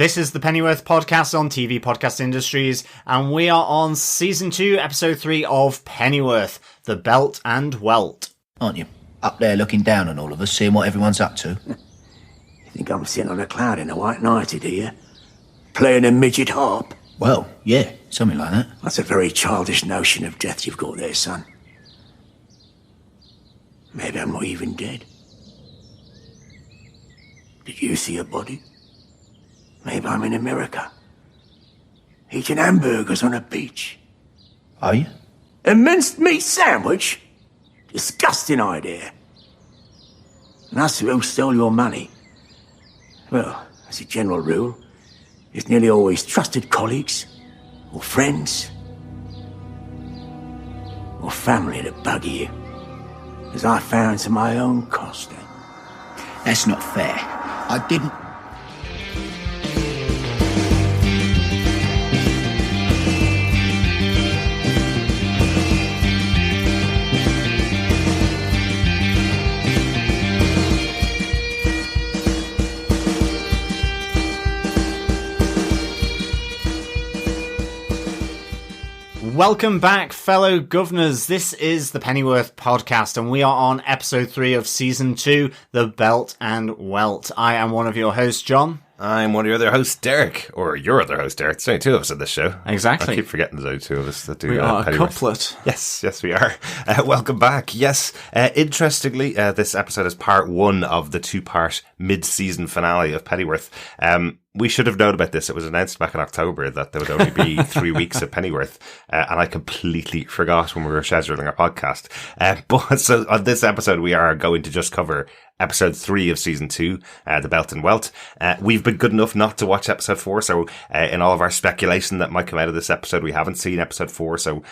This is the Pennyworth podcast on TV Podcast Industries, and we are on Season 2, Episode 3 of Pennyworth, the Belt and Welt. Aren't you? Up there looking down on all of us, seeing what everyone's up to. You think I'm sitting on a cloud in a white nightie, do you? Playing a midget harp? Well, yeah, something like that. That's a very childish notion of death you've got there, son. Maybe I'm not even dead. Did you see a body? Maybe I'm in America, eating hamburgers on a beach. Are you? A minced meat sandwich? Disgusting idea. And as to who stole your money, well, as a general rule, it's nearly always trusted colleagues, or friends, or family that buggy you, as I found to my own cost. That's not fair. I didn't... Welcome back, fellow governors. This is the Pennyworth podcast, and we are on episode 3 of season 2, the Belt and Welt. I am one of your hosts, John. I'm one of your other hosts, Derek. Or your other host, Derek. There's only two of us in this show. Exactly. I keep forgetting there's only two of us that do We are a Pennyworth. couplet. Yes, we are. Welcome back. Yes, interestingly, this episode is part 1 of the 2-part mid-season finale of Pennyworth. We should have known about this. It was announced back in October that there would only be 3 weeks of Pennyworth, and I completely forgot when we were scheduling our podcast. But so on this episode, we are going to just cover episode 3 of season 2, the Belt and Welt. We've been good enough not to watch episode 4, so in all of our speculation that might come out of this episode, we haven't seen episode 4. So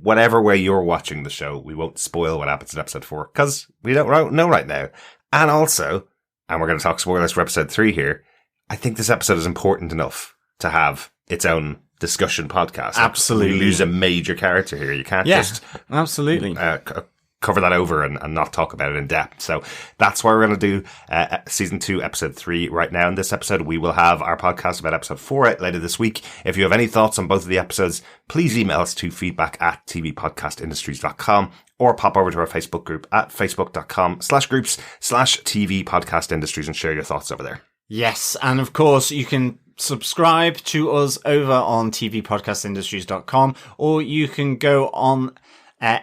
whatever way you're watching the show, we won't spoil what happens in episode 4 because we don't know right now. And also, and we're going to talk spoilers for episode 3 here, I think this episode is important enough to have its own discussion podcast. Absolutely. We lose a major character here. You can't just absolutely cover that over and not talk about it in depth. So that's why we're going to do season 2, episode 3 right now. In this episode, we will have our podcast about episode 4 out later this week. If you have any thoughts on both of the episodes, please email us to feedback@tvpodcastindustries.com or pop over to our Facebook group at facebook.com/groups/tvpodcastindustries and share your thoughts over there. Yes, and of course you can subscribe to us over on tvpodcastindustries.com, or you can go on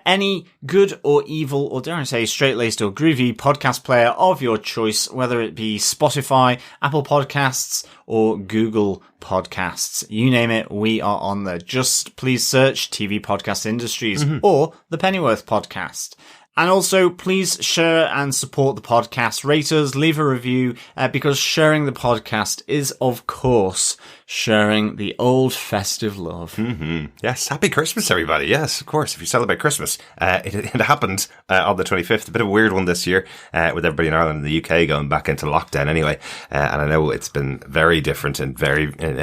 any good or evil, or dare I say straight-laced or groovy podcast player of your choice, whether it be Spotify, Apple Podcasts, or Google Podcasts. You name it, we are on there. Just please search TV Podcast Industries or the Pennyworth Podcast. And also, please share and support the podcast. Rate us, leave a review, because sharing the podcast is, of course, sharing the old festive love. Mm-hmm. Yes, happy Christmas, everybody. Yes, of course, if you celebrate Christmas. It happened on the 25th, a bit of a weird one this year, with everybody in Ireland and the UK going back into lockdown anyway. And I know it's been very different in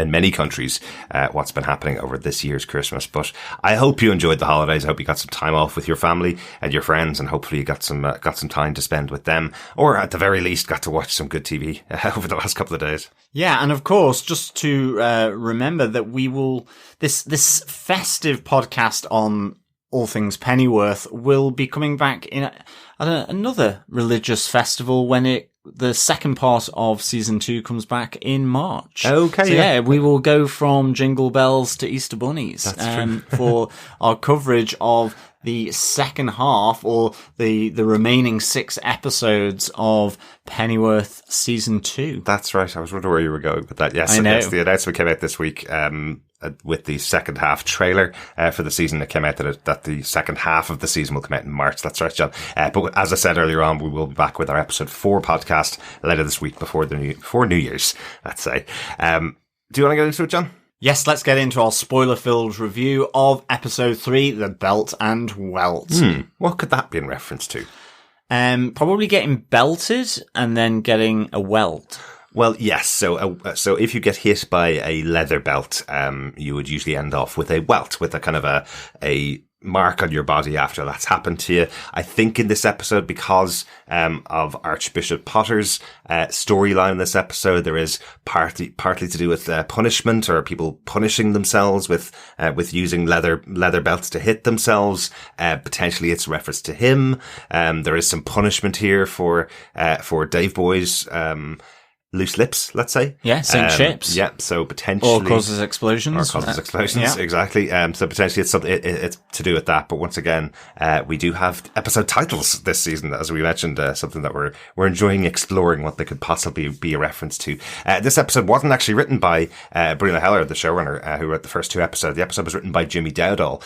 many countries, what's been happening over this year's Christmas. But I hope you enjoyed the holidays. I hope you got some time off with your family and your friends, and hopefully you got some time to spend with them, or at the very least got to watch some good TV over the last couple of days. Yeah, and of course, just to remember that we will this festive podcast on all things Pennyworth will be coming back in another religious festival when the second part of season 2 comes back in March. Okay. So yeah, we will go from Jingle Bells to Easter Bunnies. That's true. For our coverage of the second half, or the remaining 6 episodes of Pennyworth season 2. That's right. I was wondering where you were going with that. Yes, I know. Yes, the announcement came out this week with the second half trailer for the season. It came out that the second half of the season will come out in March. That's right, John. But as I said earlier on, we will be back with our episode 4 podcast later this week before New Year's, let's say. Do you want to get into it, John? Yes, let's get into our spoiler-filled review of episode 3, the Belt and Welt. What could that be in reference to? Probably getting belted and then getting a welt. Well, yes. So if you get hit by a leather belt, you would usually end off with a welt, with a kind of a mark on your body after that's happened to you. I think in this episode, because of Archbishop Potter's storyline in this episode, there is partly to do with punishment, or people punishing themselves with using leather belts to hit themselves. Potentially it's reference to him. There is some punishment here for Dave Boy's loose lips, let's say. Yeah, sink ships. Yeah, so potentially... Or causes explosions. Yeah. Exactly. So potentially it's something it's to do with that. But once again, we do have episode titles this season, as we mentioned, something that we're enjoying exploring what they could possibly be a reference to. This episode wasn't actually written by Bruno Heller, the showrunner, who wrote the first 2 episodes. The episode was written by Jimmy Dowdall.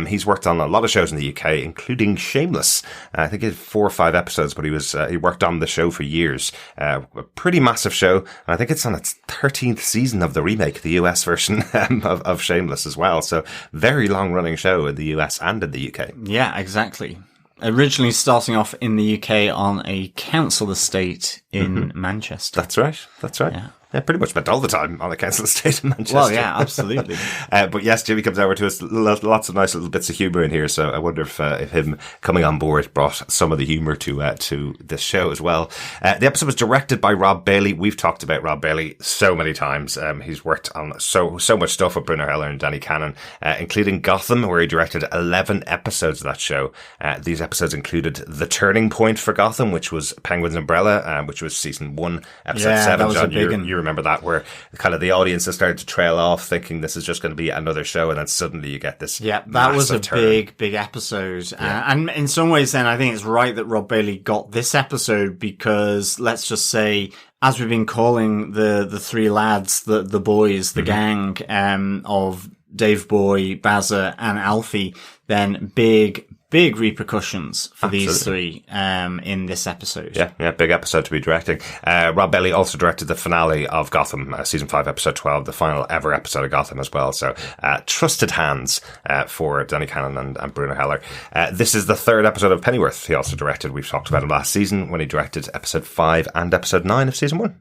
He's worked on a lot of shows in the UK, including Shameless. I think he had 4 or 5 episodes, but he worked on the show for years. A pretty massive show, and I think it's on its 13th season of the remake, the US version of Shameless as well. So very long running show in the US and in the UK. Yeah, exactly. Originally starting off in the UK on a council estate in Manchester. That's right. Yeah, pretty much spent all the time on the council estate in Manchester. Well, yeah, absolutely. But yes, Jimmy comes over to us. Lots of nice little bits of humour in here. So I wonder if him coming on board brought some of the humour to this show as well. The episode was directed by Rob Bailey. We've talked about Rob Bailey so many times. He's worked on so much stuff with Bruno Heller and Danny Cannon, including Gotham, where he directed 11 episodes of that show. These episodes included The Turning Point for Gotham, which was Penguin's Umbrella, which was season 1, episode 7. That was John, a big one. you remember that, where kind of the audience has started to trail off thinking this is just going to be another show, and then suddenly you get this. Yeah, that was a turn. big episode. And in some ways then I think it's right that Rob Bailey got this episode, because let's just say, as we've been calling the 3 lads, the boys, the gang of Dave Boy, Bazza and Alfie, then big repercussions for these 3 in this episode. Yeah, big episode to be directing. Rob Bailey also directed the finale of Gotham, season 5, episode 12, the final ever episode of Gotham as well. So trusted hands for Danny Cannon and Bruno Heller. This is the 3rd episode of Pennyworth he also directed. We've talked about him last season when he directed episode 5 and episode 9 of season 1.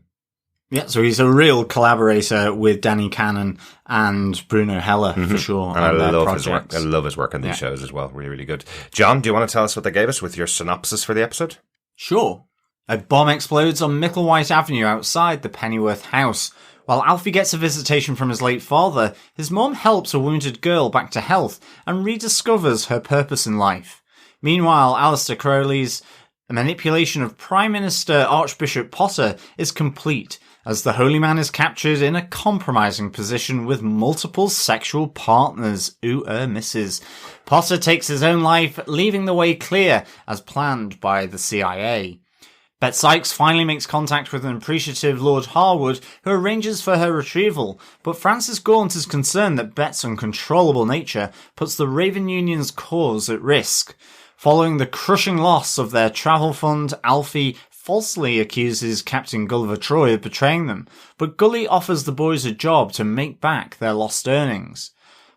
Yeah, so he's a real collaborator with Danny Cannon and Bruno Heller, for sure. And I love his work. I love his work on these shows as well. Really, really good. John, do you want to tell us what they gave us with your synopsis for the episode? Sure. A bomb explodes on Micklewhite Avenue outside the Pennyworth house. While Alfie gets a visitation from his late father, his mom helps a wounded girl back to health and rediscovers her purpose in life. Meanwhile, Alistair Crowley's manipulation of Prime Minister Archbishop Potter is complete, as the holy man is captured in a compromising position with multiple sexual partners. Misses. Potter takes his own life, leaving the way clear, as planned by the CIA. Bet Sykes finally makes contact with an appreciative Lord Harwood, who arranges for her retrieval, but Francis Gaunt is concerned that Bet's uncontrollable nature puts the Raven Union's cause at risk. Following the crushing loss of their travel fund, Alfie falsely accuses Captain Gulliver Troy of betraying them, but Gully offers the boys a job to make back their lost earnings.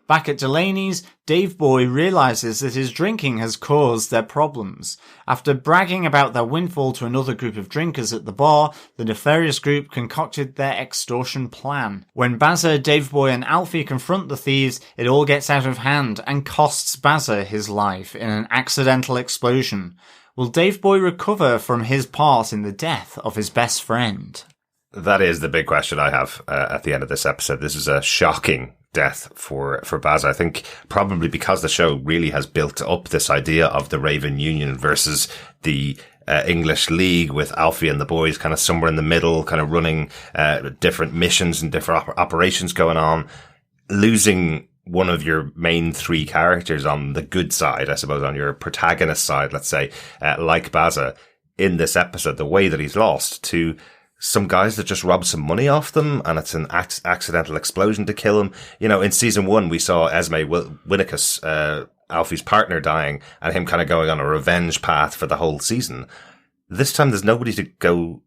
Back at Delaney's, Dave Boy realises that his drinking has caused their problems. After bragging about their windfall to another group of drinkers at the bar, the nefarious group concocted their extortion plan. When Bazza, Dave Boy and Alfie confront the thieves, it all gets out of hand and costs Bazza his life in an accidental explosion. Will Dave Boy recover from his part in the death of his best friend? That is the big question I have at the end of this episode. This is a shocking death for Baz. I think probably because the show really has built up this idea of the Raven Union versus the English League, with Alfie and the boys kind of somewhere in the middle, kind of running different missions and different operations going on. Losing one of your main 3 characters on the good side, I suppose, on your protagonist side, let's say, like Bazza, in this episode, the way that he's lost to some guys that just robbed some money off them, and it's an accidental explosion to kill him. You know, in season 1, we saw Esme Winnicus, Alfie's partner, dying, and him kind of going on a revenge path for the whole season. This time, there's nobody to go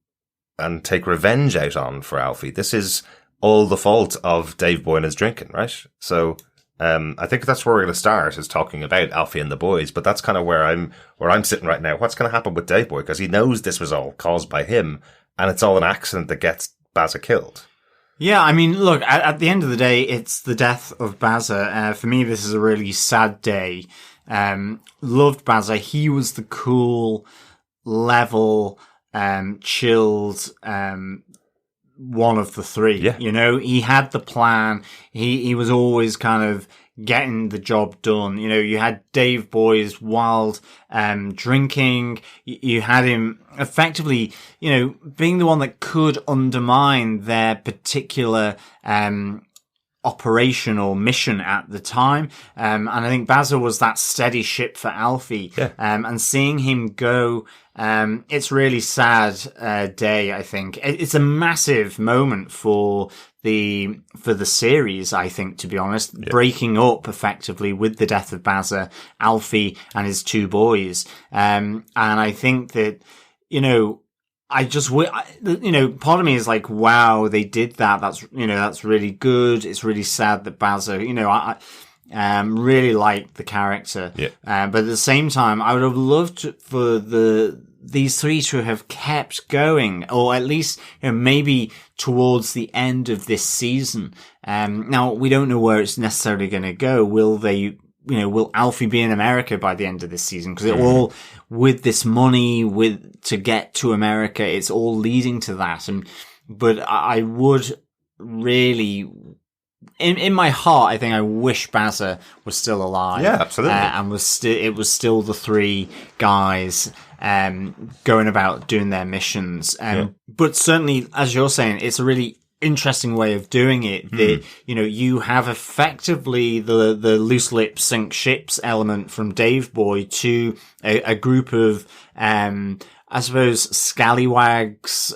and take revenge out on for Alfie. This is all the fault of Dave Boy and his drinking, right? So I think that's where we're going to start, is talking about Alfie and the boys. But that's kind of where I'm sitting right now. What's going to happen with Dave Boy? Because he knows this was all caused by him, and it's all an accident that gets Bazza killed. Yeah, I mean, look, at the end of the day, it's the death of Bazza. For me, this is a really sad day. Loved Bazza. He was the cool, level, chilled, one of the three. Yeah. You know, he had the plan. He was always kind of getting the job done. You know, you had Dave Boy's wild drinking. You had him effectively, you know, being the one that could undermine their particular operational mission at the time. And I think Bazza was that steady ship for Alfie. Yeah. And seeing him go, it's really sad day, I think. It's a massive moment for the series, I think, to be honest. Yeah. Breaking up effectively with the death of Bazza, Alfie and his two boys. And I think that, you know, you know, part of me is like, wow, they did that. That's really good. It's really sad that Bazza, you know, I really like the character. Yeah. But at the same time, I would have loved for these three to have kept going, or at least, you know, maybe towards the end of this season. Now we don't know where it's necessarily going to go. Will Alfie be in America by the end of this season? Because it all, with this money, to get to America, it's all leading to that. But I would really, in my heart, I think I wish Bazza was still alive. Yeah, absolutely. And it was still the three guys, going about doing their missions. But certainly, as you're saying, it's a really interesting way of doing it, that you know, you have effectively the loose lips sink ships element from Dave Boy to a group of I suppose scallywags,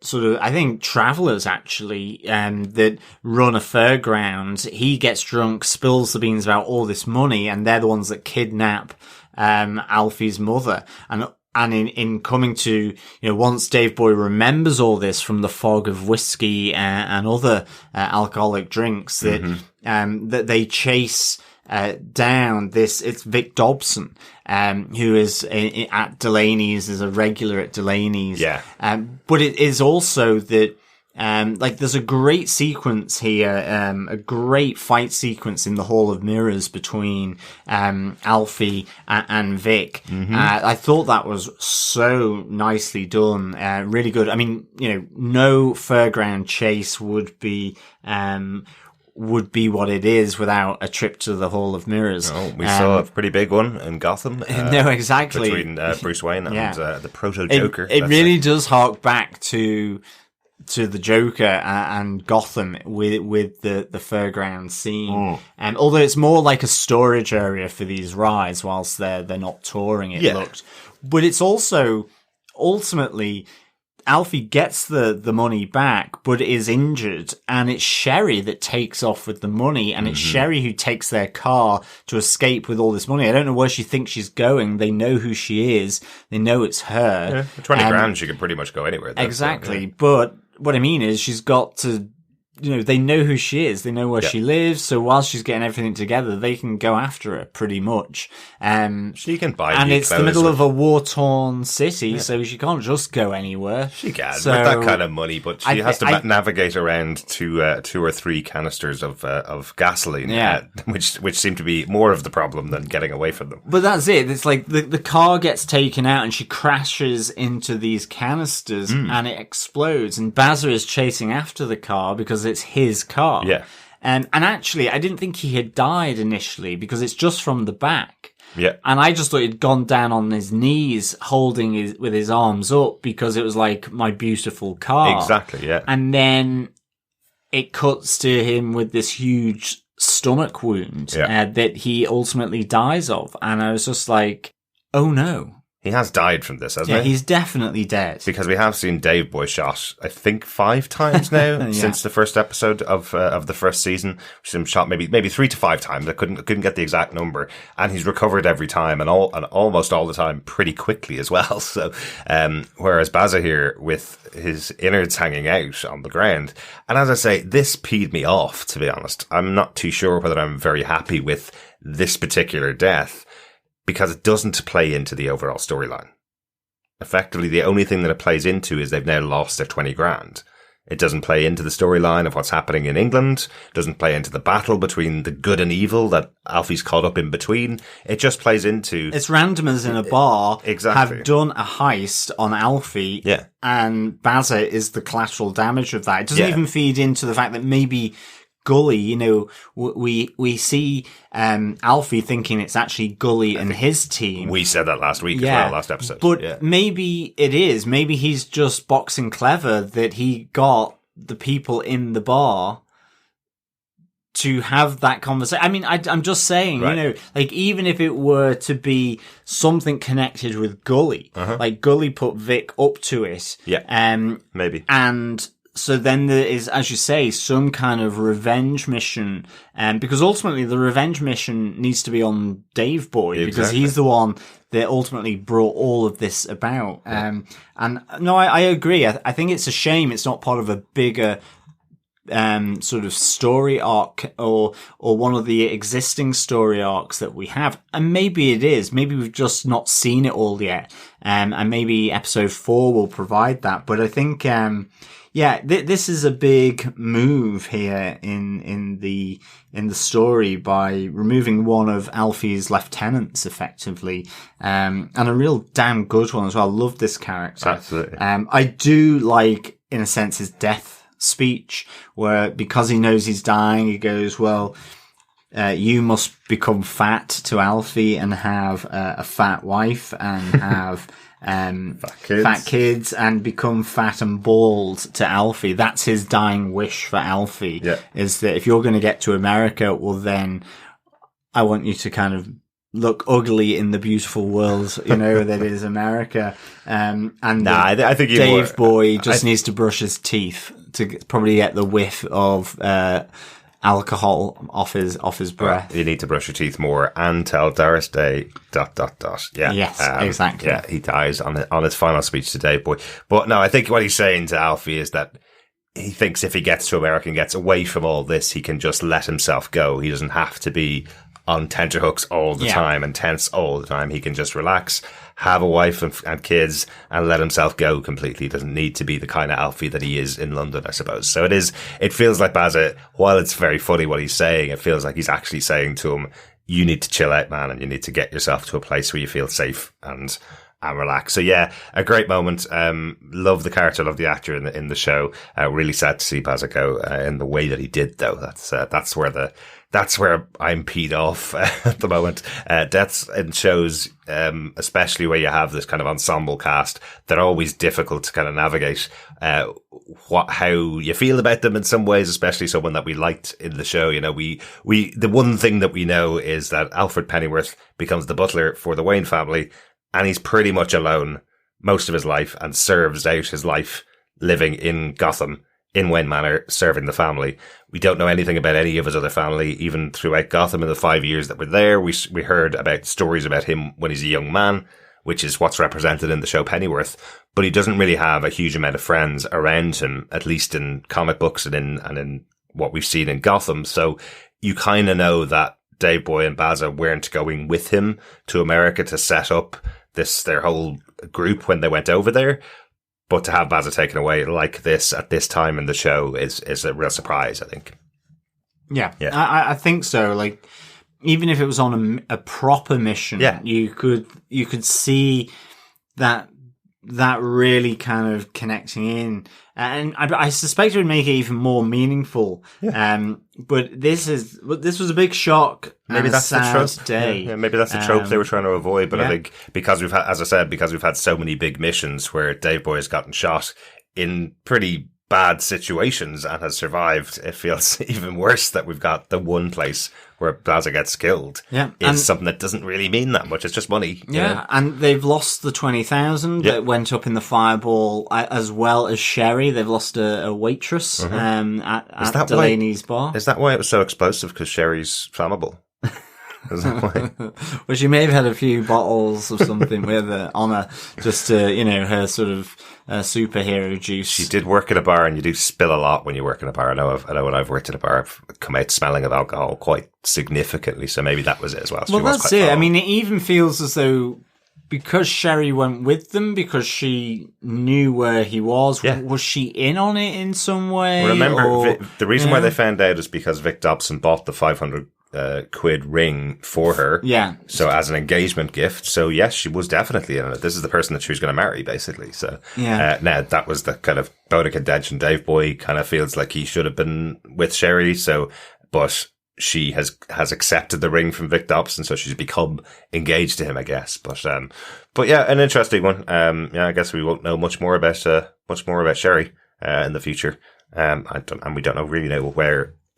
sort of, I think, travelers actually, that run a fairground. He gets drunk, spills the beans about all this money, and they're the ones that kidnap Alfie's mother. And in coming to, you know, once Dave Boy remembers all this from the fog of whiskey and other alcoholic drinks, that they chase down it's Vic Dobson, who is at Delaney's, is a regular at Delaney's. Yeah. But it is also that, like, there's a great sequence here, a great fight sequence in the Hall of Mirrors between Alfie and Vic. I thought that was so nicely done, really good. I mean, you know, no fairground chase would be what it is without a trip to the Hall of Mirrors. Oh, we saw a pretty big one in Gotham. No, exactly. Between Bruce Wayne and the proto-Joker. It really does hark back to the Joker and Gotham with the fairground scene. Although it's more like a storage area for these rides whilst they're not touring, it looked. But it's also, ultimately, Alfie gets the money back, but is injured, and it's Sherry that takes off with the money, and it's Sherry who takes their car to escape with all this money. I don't know where she thinks she's going. They know who she is. They know it's her. Yeah, for 20 grand, she could pretty much go anywhere. Exactly. But what I mean is, she's got to, you know, they know who she is. They know where she lives. So while she's getting everything together, they can go after her pretty much. She can buy, and it's the middle of a war-torn city, so she can't just go anywhere. She can so, with that kind of money, but she has to navigate around to 2 or 3 canisters of gasoline, which seem to be more of the problem than getting away from them. But that's it. It's like the car gets taken out and she crashes into these canisters and it explodes. And Bazza is chasing after the car because it's his car. Yeah. And actually, I didn't think he had died initially because it's just from the back. Yeah. And I just thought he'd gone down on his knees holding with his arms up because it was like, my beautiful car. Exactly, yeah. And then it cuts to him with this huge stomach wound that he ultimately dies of. And I was just like, oh no. He has died from this, hasn't he? Yeah, he's definitely dead. Because we have seen Dave Boy shot, I think, 5 times now since the first episode of the first season. We've seen him shot maybe 3 to 5 times. I couldn't get the exact number, and he's recovered every time, and almost all the time pretty quickly as well. So, whereas Bazza here with his innards hanging out on the ground, and as I say, this peed me off. To be honest, I'm not too sure whether I'm very happy with this particular death, because it doesn't play into the overall storyline. Effectively, the only thing that it plays into is they've now lost their 20 grand. It doesn't play into the storyline of what's happening in England. It doesn't play into the battle between the good and evil that Alfie's caught up in between. It just plays into... It's randomers in a bar exactly. have done a heist on Alfie, and Bazza is the collateral damage of that. It doesn't even feed into the fact that maybe Gully, we see Alfie thinking it's actually Gully and his team. We said that last week as well, last episode. But maybe it is. Maybe he's just boxing clever that he got the people in the bar to have that conversation. I mean, I'm just saying, like, even if it were to be something connected with Gully, like Gully put Vic up to it. Maybe. And... so then there is, as you say, some kind of revenge mission, because ultimately the revenge mission needs to be on Dave Boy, because he's the one that ultimately brought all of this about. And no, I agree. I think it's a shame it's not part of a bigger sort of story arc or one of the existing story arcs that we have. And maybe it is. Maybe we've just not seen it all yet. And maybe episode 4 will provide that. But I think, this is a big move here in the story by removing one of Alfie's lieutenants effectively, and a real damn good one as well. I love this character. Absolutely. I do like, in a sense, his death speech, where because he knows he's dying, he goes, well, you must become fat to Alfie and have a fat wife and have fat kids and become fat and bald to Alfie. That's his dying wish for Alfie, is that if you're going to get to America, well then I want you to kind of look ugly in the beautiful world, that is America. I think Dave Boy just needs to brush his teeth to probably get the whiff of alcohol off his breath. You need to brush your teeth more and tell Doris Day ... Yeah. Yes, exactly. Yeah, he dies on his final speech to Dave Boy. But no, I think what he's saying to Alfie is that he thinks if he gets to America and gets away from all this, he can just let himself go. He doesn't have to be on tenterhooks all the time and tense all the time. He can just relax, have a wife and kids, and let himself go completely. He doesn't need to be the kind of Alfie that he is in London, I suppose. So it feels like Bazza, while it's very funny what he's saying, it feels like he's actually saying to him, you need to chill out, man, and you need to get yourself to a place where you feel safe and relax. So yeah, a great moment. Love the character, love the actor in the show. Really sad to see Bazza go in the way that he did, though. That's where I'm peed off at the moment. Deaths in shows, especially where you have this kind of ensemble cast, they're always difficult to kind of navigate, how you feel about them in some ways, especially someone that we liked in the show. The one thing that we know is that Alfred Pennyworth becomes the butler for the Wayne family, and he's pretty much alone most of his life and serves out his life living in Gotham, in Wayne Manor, serving the family. We don't know anything about any of his other family, even throughout Gotham in the 5 years that we're there. We heard about stories about him when he's a young man, which is what's represented in the show Pennyworth. But he doesn't really have a huge amount of friends around him, at least in comic books and in what we've seen in Gotham. So you kind of know that Dave Boy and Bazza weren't going with him to America to set up their whole group when they went over there. But to have Bazza taken away like this at this time in the show is a real surprise, I think. Yeah. I think so. Like, even if it was on a proper mission, you could see that really kind of connecting in, and I suspect it would make it even more meaningful. But this was a big shock. Maybe that's the trope. Day. Yeah, maybe that's the trope they were trying to avoid. But I think because we've had so many big missions where Dave Boy has gotten shot in pretty bad situations and has survived, it feels even worse that we've got the one place where Bazza gets killed. It's something that doesn't really mean that much. It's just money. And they've lost the 20,000 that went up in the fireball, as well as Sherry. They've lost a waitress at Delaney's bar. Is that why it was so explosive? Because Sherry's flammable. Is that why? Well, she may have had a few bottles of something with her on her, just to, her sort of superhero juice. She did work at a bar, and you do spill a lot when you work in a bar. I know when I've worked at a bar, I've come out smelling of alcohol quite significantly. So maybe that was it as well. Well, that's it. I mean, it even feels as though because Sherry went with them because she knew where he was? Yeah. Was she in on it in some way? Remember, or, the reason why they found out is because Vic Dobson bought the 500 quid ring for her. Yeah. So as an engagement gift. So yes, she was definitely in it. This is the person that she was going to marry, basically. So yeah. Now that was the kind of bone of contention. Dave Boy kind of feels like he should have been with Sherry. So, but she has accepted the ring from Vic Dobson, so she's become engaged to him, I guess. But yeah, an interesting one. Yeah, I guess we won't know much more about Sherry in the future. And we don't really know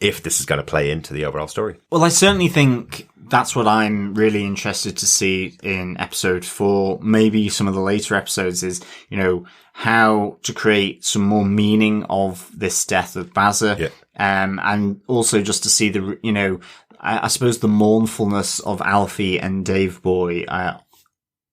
if this is going to play into the overall story. Well, I certainly think that's what I'm really interested to see in episode 4. Maybe some of the later episodes is, how to create some more meaning of this death of Bazza. Yeah. And also just to see I suppose the mournfulness of Alfie and Dave Boy,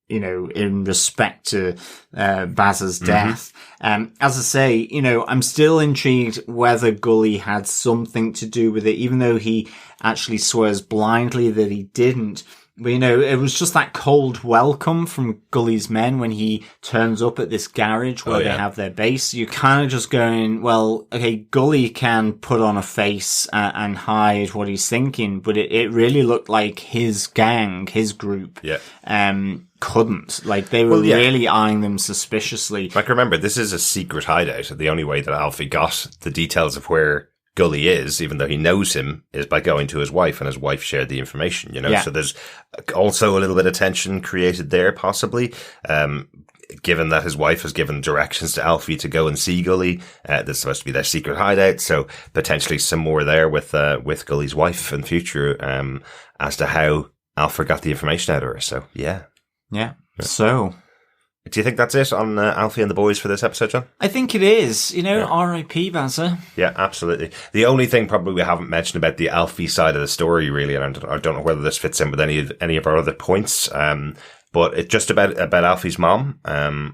in respect to Bazza's death. As I say, I'm still intrigued whether Gully had something to do with it, even though he actually swears blindly that he didn't. But, it was just that cold welcome from Gully's men when he turns up at this garage where they have their base. You're kind of just going, well, okay, Gully can put on a face and hide what he's thinking, but it really looked like his gang, his group, couldn't. Like, they were really eyeing them suspiciously. Like, remember, this is a secret hideout. The only way that Alfie got the details of where Gully is, even though he knows him, is by going to his wife, and his wife shared the information, So there's also a little bit of tension created there, possibly, given that his wife has given directions to Alfie to go and see Gully. This is supposed to be their secret hideout, so potentially some more there with Gully's wife in future, as to how Alfred got the information out of her. So, yeah. So, do you think that's it on Alfie and the boys for this episode, John? I think it is. R.I.P. Bazza. Yeah, absolutely. The only thing probably we haven't mentioned about the Alfie side of the story, really, and I don't know whether this fits in with any of our other points, but it's just about Alfie's mom.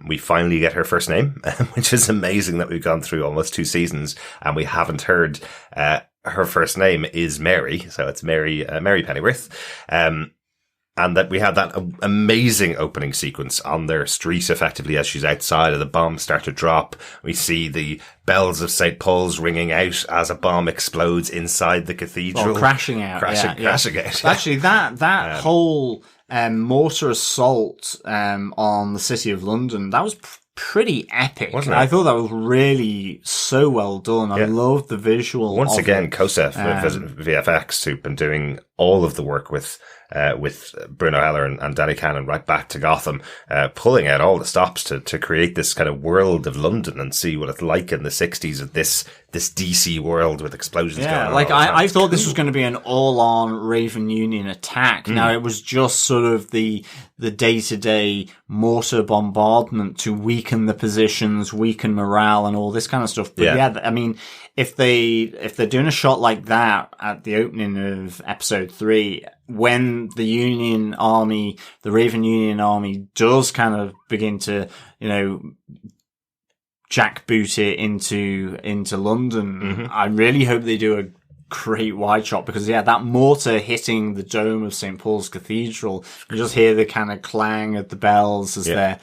We finally get her first name, which is amazing that we've gone through almost 2 seasons and we haven't heard her first name is Mary, so it's Mary Pennyworth. And that we had that amazing opening sequence on their street, effectively, as she's outside and the bombs start to drop. We see the bells of St. Paul's ringing out as a bomb explodes inside the cathedral. Crashing out. Crashing out. Actually, that whole mortar assault on the City of London, that was pretty epic. Wasn't it? I thought that was really so well done. I loved the visual. Once again, Kosef VFX, who've been doing all of the work with Bruno Heller and Danny Cannon right back to Gotham, pulling out all the stops to create this kind of world of London and see what it's like in the 60s of this DC world with explosions going on. Like I thought this was going to be an all-on Raven Union attack. Now it was just sort of the day-to-day mortar bombardment to weaken the positions, weaken morale and all this kind of stuff. But I mean, if they're doing a shot like that at the opening of episode 3, when the Union Army, the Raven Union Army does kind of begin to, jackboot it into London, I really hope they do a great wide shot, because that mortar hitting the dome of St. Paul's Cathedral, you just hear the kind of clang of the bells as they're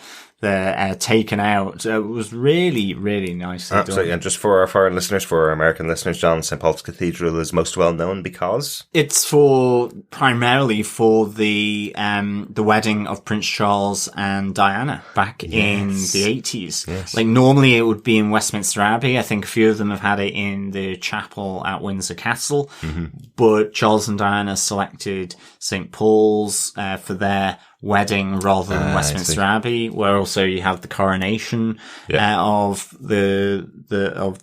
taken out. It was really, really nicely Absolutely. done. And just for our foreign listeners, for our American listeners, John, St. Paul's Cathedral is most well known because it's primarily for the wedding of Prince Charles and Diana back in the 80s. Yes. Like, normally it would be in Westminster Abbey. I think a few of them have had it in the chapel at Windsor Castle, but Charles and Diana selected St. Paul's for their wedding rather than Westminster Abbey, where also you have the coronation of the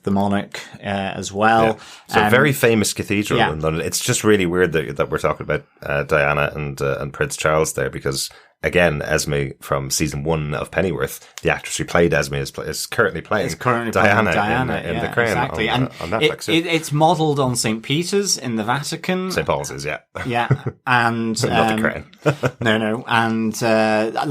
monarch as well. So a very famous cathedral in London. It's just really weird that we're talking about Diana and Prince Charles there, because again, Esme from season 1 of Pennyworth, the actress who played Esme, is currently playing Diana in The Crown exactly. on Netflix. It's modelled on St. Peter's in the Vatican. St. Paul's is, and not the Crown. and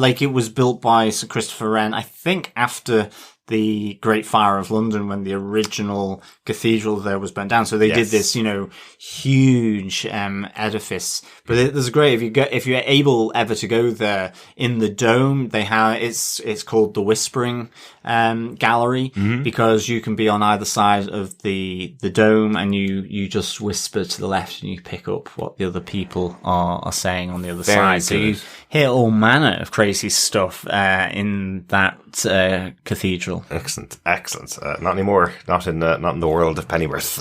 like, it was built by Sir Christopher Wren, I think after the Great Fire of London when the original cathedral there was burnt down. So they did this, huge, edifice. But there's a great, if you're able ever to go there in the dome, they have, it's called the Whispering, Gallery, because you can be on either side of the dome and you just whisper to the left and you pick up what the other people are saying on the other side. So you hear all manner of crazy stuff, in that, cathedral. Excellent. Not anymore. Not in the world of Pennyworth.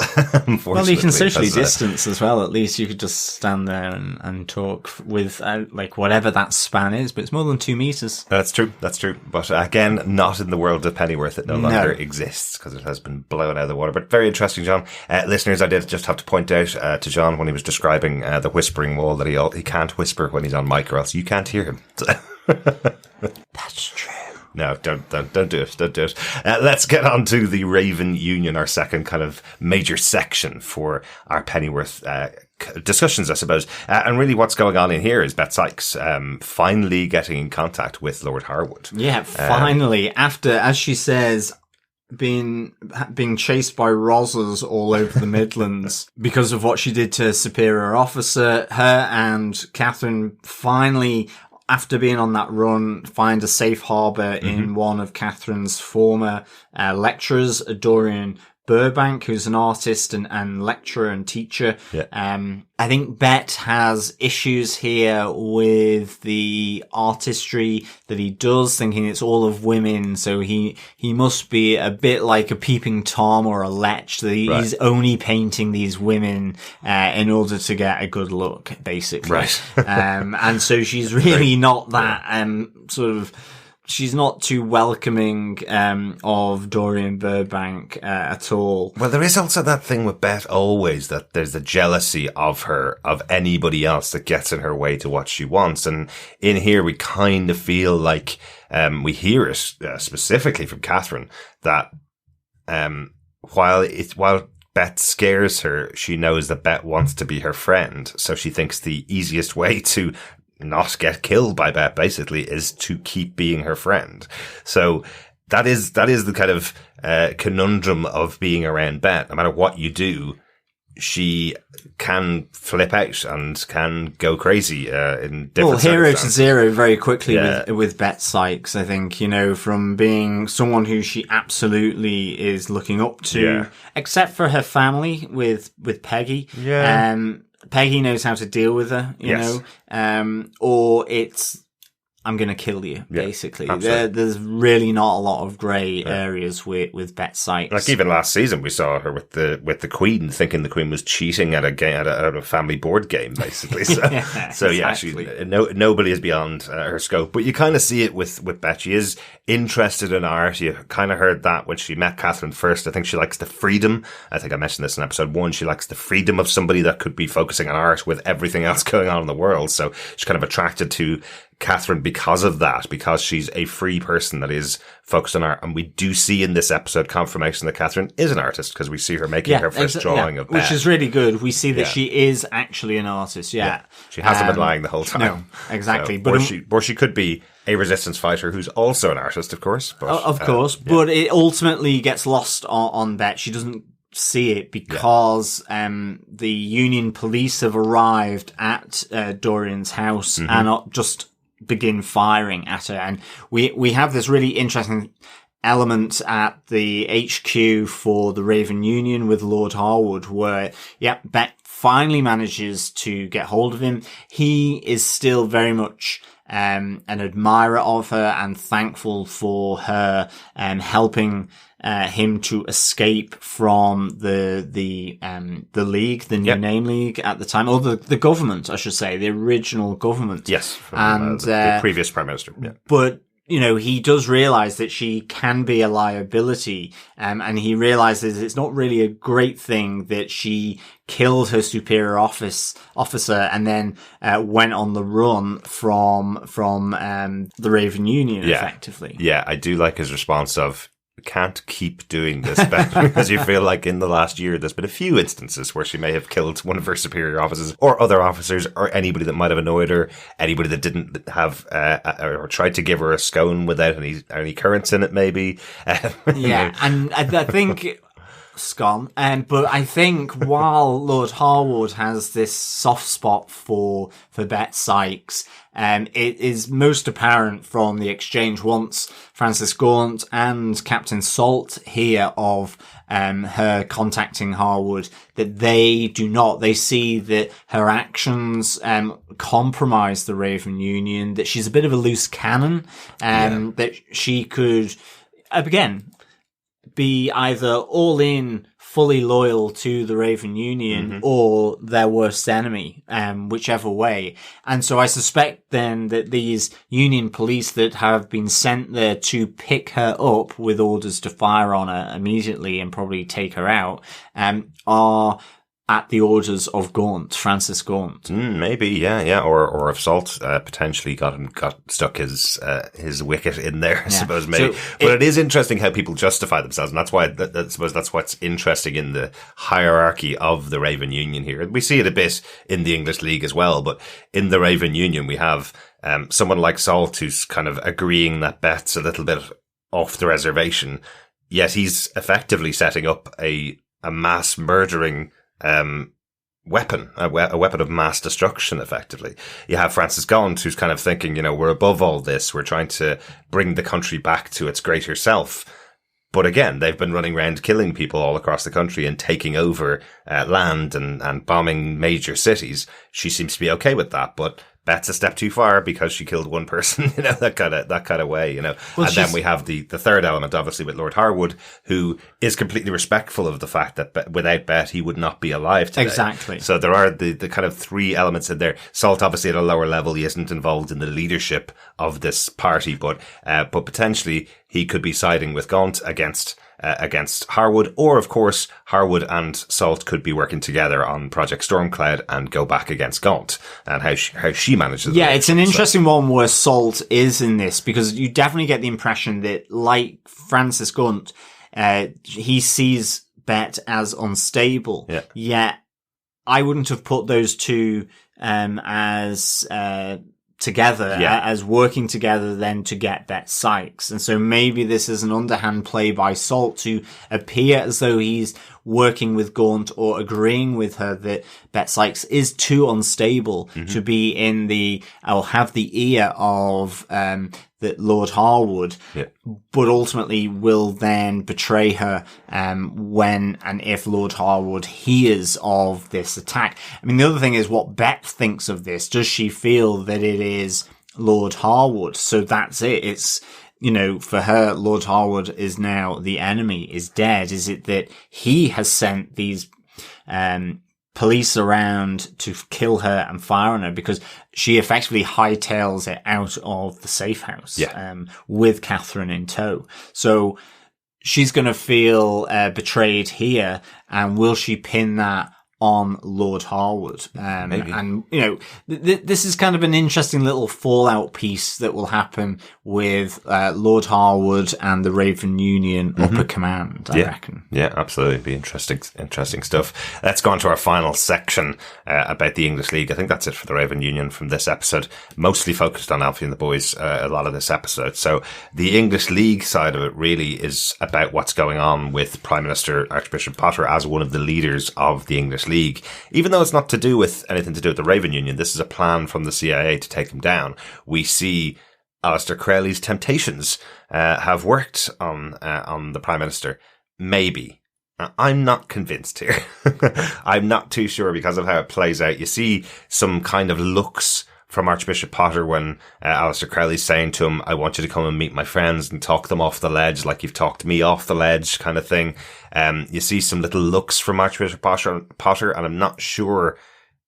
Unfortunately. Well, you can socially distance as well. At least you could just stand there and talk with like whatever that span is, but it's more than 2 meters. That's true. But again, not in the world of Pennyworth. It no longer exists because it has been blown out of the water. But very interesting, John. Listeners, I did just have to point out to John when he was describing the whispering wall that he can't whisper when he's on mic, or else you can't hear him. That's true. No, don't do it. Don't do it. Let's get on to the Raven Union, our second kind of major section for our Pennyworth discussions, I suppose. And really what's going on in here is Bette Sykes finally getting in contact with Lord Harwood. Yeah, finally. After, as she says, being chased by Rozzers all over the Midlands because of what she did to a superior officer, her and Catherine finally, after being on that run, find a safe harbour in one of Catherine's former lecturers, Dorian Burbank, who's an artist and lecturer and teacher. Yeah. I think Bette has issues here with the artistry that he does, thinking it's all of women. So he must be a bit like a Peeping Tom or a Lech. That he's only painting these women, in order to get a good look, basically. Right. And so she's really not that, she's not too welcoming of Dorian Burbank at all. Well, there is also that thing with Bette always, that there's a jealousy of her, of anybody else that gets in her way to what she wants. And in here, we kind of feel like we hear it specifically from Catherine that while Bette scares her, she knows that Bette wants to be her friend. So she thinks the easiest way to not get killed by Bette, basically, is to keep being her friend. So that is the kind of conundrum of being around Bette. No matter what you do, she can flip out and can go crazy in different hero to zero very quickly with Bette Sykes, I think, from being someone who she absolutely is looking up to, except for her family with Peggy. Peggy knows how to deal with her, you know, or it's, I'm going to kill you, basically. There's really not a lot of grey areas with Bette Sykes. Like even last season, we saw her with the Queen, thinking the Queen was cheating at a family board game, basically. So, exactly. Nobody is beyond her scope. But you kind of see it with Bette. She is interested in art. You kind of heard that when she met Catherine first. I think she likes the freedom. I think I mentioned this in episode 1. She likes the freedom of somebody that could be focusing on art with everything else going on in the world. So she's kind of attracted to Catherine because of that, because she's a free person that is focused on art. And we do see in this episode confirmation that Catherine is an artist, because we see her making her first drawing of Bette. Which is really good. We see that she is actually an artist, She hasn't been lying the whole time. No, exactly. So, or she could be a resistance fighter who's also an artist, of course. But, but it ultimately gets lost on Bette. She doesn't see it because the Union police have arrived at Dorian's house and just begin firing at her. And we have this really interesting element at the HQ for the Raven Union with Lord Harwood, where Bette finally manages to get hold of him. He is still very much an admirer of her and thankful for her helping him to escape from the league, the New Name League at the time, or the government, I should say, the original government. Yes, from the previous Prime Minister. Yeah. But he does realize that she can be a liability, and he realizes it's not really a great thing that she killed her superior officer and then went on the run from the Raven Union, effectively. Yeah, I do like his response of, can't keep doing this, Ben, because you feel like in the last year there's been a few instances where she may have killed one of her superior officers or other officers or anybody that might have annoyed her, anybody that didn't have or tried to give her a scone without any currants in it, maybe. Yeah, and I think scone. But I think while Lord Harwood has this soft spot for Bet Sykes, it is most apparent from the exchange once Frances Gaunt and Captain Salt hear of her contacting Harwood that they do not. They see that her actions compromise the Raven Union, that she's a bit of a loose cannon, that she could, again, be either all in, fully loyal to the Raven Union or their worst enemy, whichever way. And so I suspect then that these Union police that have been sent there to pick her up with orders to fire on her immediately and probably take her out, are at the orders of Gaunt, Frances Gaunt. Maybe, yeah. Or if Salt potentially got stuck his wicket in there, I suppose, maybe. So but it is interesting how people justify themselves, and that's why I suppose that's what's interesting in the hierarchy of the Raven Union here. We see it a bit in the English League as well, but in the Raven Union we have someone like Salt who's kind of agreeing that Bet's a little bit off the reservation, yet he's effectively setting up a mass murdering weapon, a weapon of mass destruction, effectively. You have Frances Gaunt, who's kind of thinking, we're above all this. We're trying to bring the country back to its greater self. But again, they've been running around killing people all across the country and taking over land and bombing major cities. She seems to be okay with that, but Bet's a step too far because she killed one person, that kind of way, Well, and then we have the third element, obviously, with Lord Harwood, who is completely respectful of the fact that without Bet, he would not be alive today. Exactly. So there are the kind of three elements in there. Salt, obviously, at a lower level, he isn't involved in the leadership of this party, but potentially he could be siding with Gaunt against Harwood, or of course Harwood and Salt could be working together on Project Stormcloud and go back against Gaunt, and how she manages. Yeah, it's an interesting one where Salt is in this, because you definitely get the impression that, like Frances Gaunt, he sees Bet as unstable. Yeah. Yet I wouldn't have put those two as together, as working together then to get Bet Sykes. And so maybe this is an underhand play by Salt to appear as though he's working with Gaunt or agreeing with her that Bet Sykes is too unstable to be in or have the ear of that Lord Harwood, but ultimately will then betray her when and if Lord Harwood hears of this attack. I mean, the other thing is what Bet thinks of this. Does she feel that it is Lord Harwood? So that's it. It's, for her, Lord Harwood is now the enemy, is dead. Is it that he has sent these police around to kill her and fire on her, because she effectively hightails it out of the safe house with Catherine in tow? So she's going to feel betrayed here, and will she pin that on Lord Harwood? Maybe. And, this is kind of an interesting little fallout piece that will happen with Lord Harwood and the Raven Union upper command, I reckon. Yeah, absolutely. It'd be interesting stuff. Let's go on to our final section about the English League. I think that's it for the Raven Union from this episode. Mostly focused on Alfie and the boys a lot of this episode. So the English League side of it really is about what's going on with Prime Minister Archbishop Potter as one of the leaders of the English League. Even though it's not to do with anything to do with the Raven Union, this is a plan from the CIA to take them down. We see Aleister Crowley's temptations have worked on the Prime Minister. Maybe. I'm not convinced here. I'm not too sure because of how it plays out. You see some kind of looks from Archbishop Potter when Aleister Crowley's saying to him, I want you to come and meet my friends and talk them off the ledge like you've talked me off the ledge, kind of thing. You see some little looks from Archbishop Potter, and I'm not sure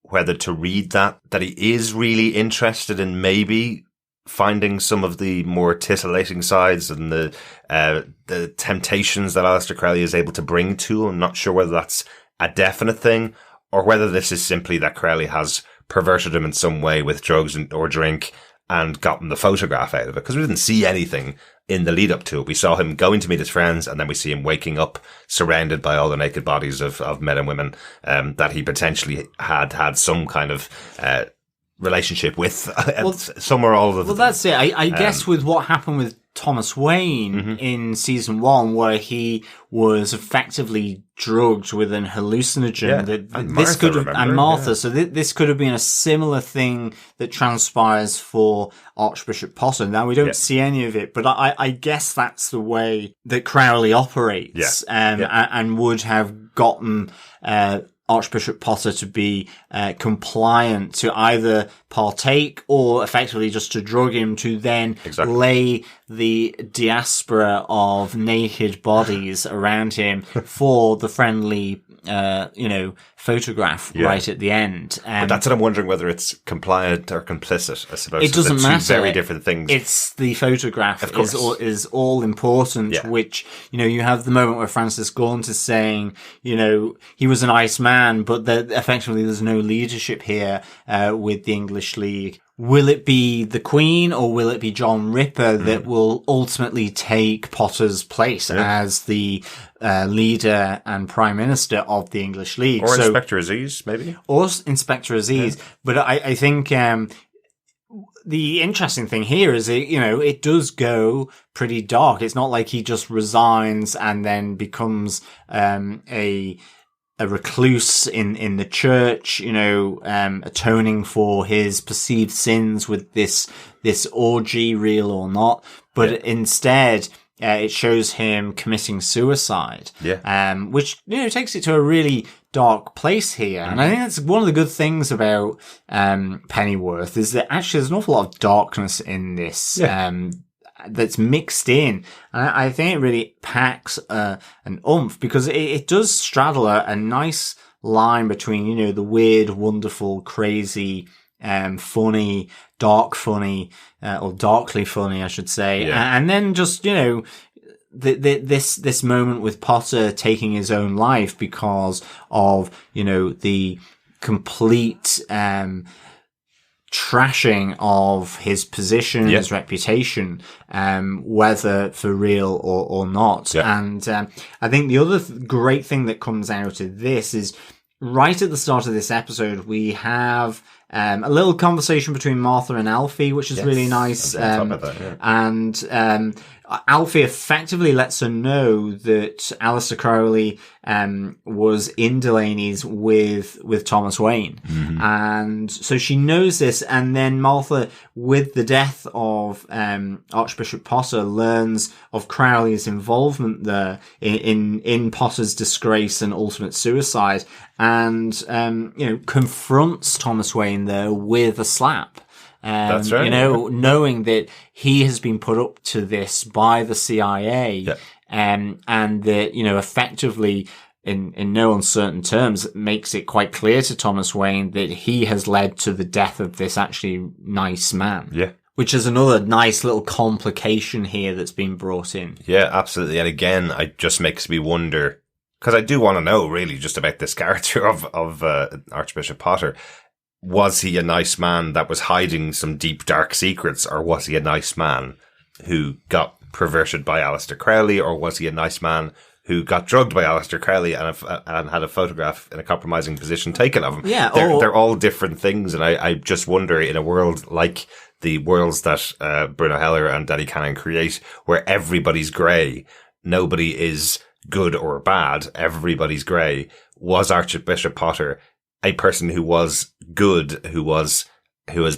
whether to read that he is really interested in maybe finding some of the more titillating sides and the temptations that Aleister Crowley is able to bring to him. I'm not sure whether that's a definite thing, or whether this is simply that Crowley has perverted him in some way with drugs or drink and gotten the photograph out of it, because we didn't see anything in the lead up to it. We saw him going to meet his friends, and then we see him waking up surrounded by all the naked bodies of men and women, that he potentially had some kind of, relationship with, some or all of them. Well, that's it. I guess with what happened with Thomas Wayne in season 1, where he was effectively drugged with an hallucinogen, Martha. So this could have been a similar thing that transpires for Archbishop Potter. Now we don't see any of it, but I guess that's the way that Crowley operates, and would have gotten Archbishop Potter to be compliant to either partake or effectively just to drug him to then lay the diaspora of naked bodies around him for the friendly, photograph right at the end. But that's what I'm wondering, whether it's compliant or complicit, I suppose. It doesn't matter. Two very different things. It's the photograph is all important, which, you have the moment where Francis Gaunt is saying, he was a nice man, but effectively there's no leadership here with the English League. Will it be the Queen or will it be John Ripper that will ultimately take Potter's place as the leader and Prime Minister of the English League? Or Inspector Aziz, maybe? Or Inspector Aziz. Yeah. But I think the interesting thing here is it does go pretty dark. It's not like he just resigns and then becomes a recluse in the church, atoning for his perceived sins with this orgy, real or not. But instead, it shows him committing suicide. Which, takes it to a really dark place here. And I think that's one of the good things about Pennyworth, is that actually there's an awful lot of darkness in this. That's mixed in. And I think it really packs an oomph, because it does straddle a nice line between, the weird, wonderful, crazy, funny, dark funny, or darkly funny, I should say. And then just, this moment with Potter taking his own life because of, the complete, trashing of his position, his reputation, whether for real or not. And I think the other great thing that comes out of this is right at the start of this episode, we have a little conversation between Martha and Alfie, which is really nice. And Alfie effectively lets her know that Alistair Crowley was in Delaney's with Thomas Wayne. And so she knows this, and then Martha, with the death of Archbishop Potter, learns of Crowley's involvement there in Potter's disgrace and ultimate suicide, and confronts Thomas Wayne there with a slap. That's right. Knowing that he has been put up to this by the CIA, and that, effectively, in no uncertain terms, makes it quite clear to Thomas Wayne that he has led to the death of this actually nice man. Yeah. Which is another nice little complication here that's been brought in. Yeah, absolutely. And again, it just makes me wonder, because I do want to know really just about this character of Archbishop Potter. Was he a nice man that was hiding some deep, dark secrets, or was he a nice man who got perverted by Alistair Crowley, or was he a nice man who got drugged by Alistair Crowley and had a photograph in a compromising position taken of him? Yeah, they're all different things, and I just wonder, in a world like the worlds that Bruno Heller and Danny Cannon create, where everybody's grey, nobody is good or bad, everybody's grey, was Archbishop Potter a person who was good, who has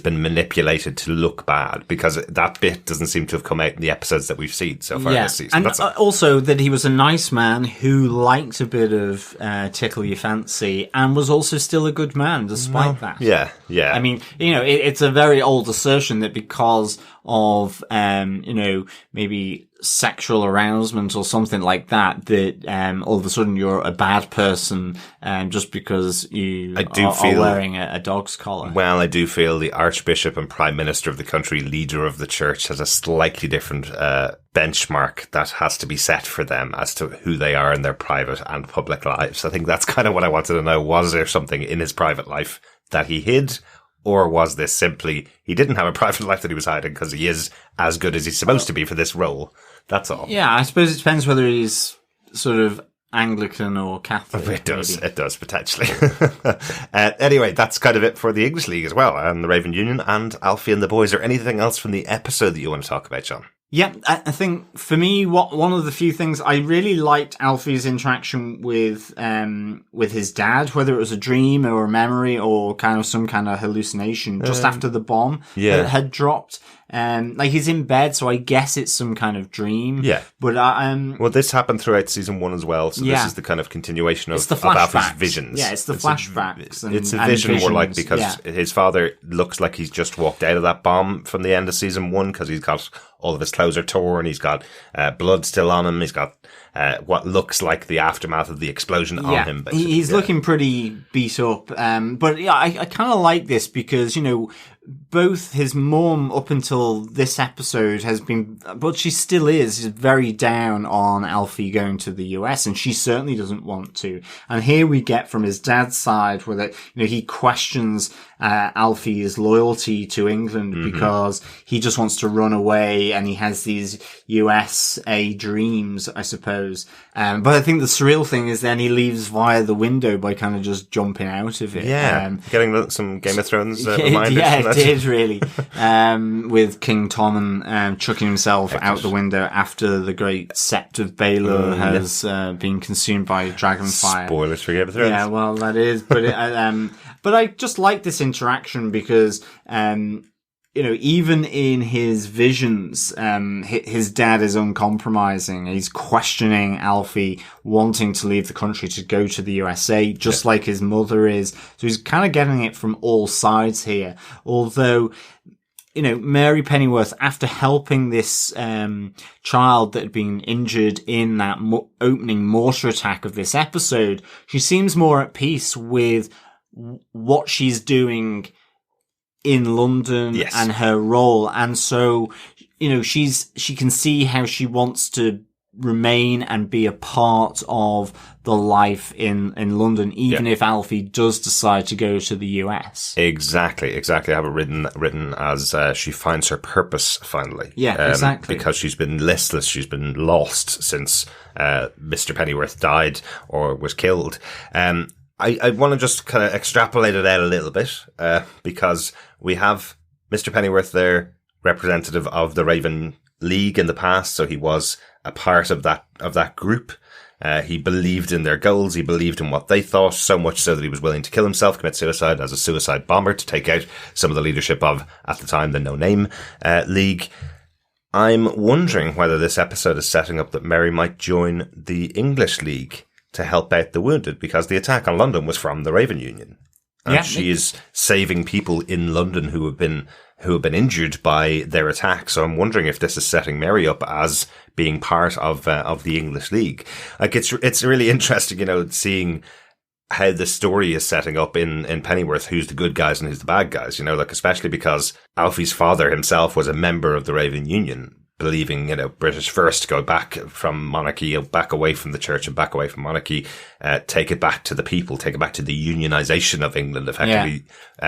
been manipulated to look bad? Because that bit doesn't seem to have come out in the episodes that we've seen so far this season. And also that he was a nice man who liked a bit of tickle your fancy, and was also still a good man despite that. Yeah. I mean, it's a very old assertion that because of, maybe sexual arousement or something like that, that all of a sudden you're a bad person just because you are wearing a dog's collar. Well, I do feel the Archbishop and Prime Minister of the country, leader of the church, has a slightly different benchmark that has to be set for them as to who they are in their private and public lives. I think that's kind of what I wanted to know. Was there something in his private life that he hid, Or was this simply, he didn't have a private life that he was hiding because he is as good as he's supposed to be for this role? That's all. Yeah, I suppose it depends whether he's sort of Anglican or Catholic. It does, potentially. Anyway, that's kind of it for the English League as well, and the Raven Union and Alfie and the boys. Is there anything else from the episode that you want to talk about, John? Yeah, I think for me, one of the few things I really liked Alfie's interaction with his dad, whether it was a dream or a memory or kind of some kind of hallucination, just after the bomb had dropped. Like he's in bed, so I guess it's some kind of dream. Yeah. But well, this happened throughout season 1 as well, so this is the kind of continuation of Alfie's visions. Yeah, it's the flashbacks. It's a vision more like, because his father looks like he's just walked out of that bomb from the end of season 1, because he's got all of his clothes are torn, he's got blood still on him, he's got what looks like the aftermath of the explosion on him. Basically. He's looking pretty beat up. But yeah, I kind of like this because, you know, both his mum up until this episode has been, but she still is very down on Alfie going to the US, and she certainly doesn't want to. And here we get from his dad's side where that, you know, he questions Alfie's loyalty to England because he just wants to run away, and he has these USA dreams, I suppose. But I think the surreal thing is then he leaves via the window by kind of just jumping out of it. Yeah, getting some Game of Thrones reminders. Yeah, it did really. With King Tommen chucking himself out the window after the great Sept of Baelor has been consumed by dragonfire. Spoilers for Game of Thrones. Yeah, well, that is. But but I just like this interaction because, you know, even in his visions, his dad is uncompromising. He's questioning Alfie wanting to leave the country to go to the USA, just like his mother is. So he's kind of getting it from all sides here. Although, you know, Mary Pennyworth, after helping this child that had been injured in that opening mortar attack of this episode, she seems more at peace with what she's doing in London and her role. And so, you know, she can see how she wants to remain and be a part of the life in London, even if Alfie does decide to go to the US. Exactly. I have it written as she finds her purpose finally. Yeah, exactly. Because she's been listless, she's been lost since Mr. Pennyworth died or was killed. I want to just kind of extrapolate it out a little bit, because we have Mr. Pennyworth there, representative of the Raven League in the past, so he was a part of that group. He believed in their goals, he believed in what they thought, so much so that he was willing to kill himself, commit suicide as a suicide bomber to take out some of the leadership of, at the time, the No Name League. I'm wondering whether this episode is setting up that Mary might join the English League to help out the wounded, because the attack on London was from the Raven Union. And she is saving people in London who have been injured by their attack. So I'm wondering if this is setting Mary up as being part of the English League. Like it's really interesting, you know, seeing how the story is setting up in Pennyworth, who's the good guys and who's the bad guys, you know, like especially because Alfie's father himself was a member of the Raven Union, believing, you know, British first, go back from monarchy, back away from the church and back away from monarchy, take it back to the people, take it back to the unionization of England, effectively,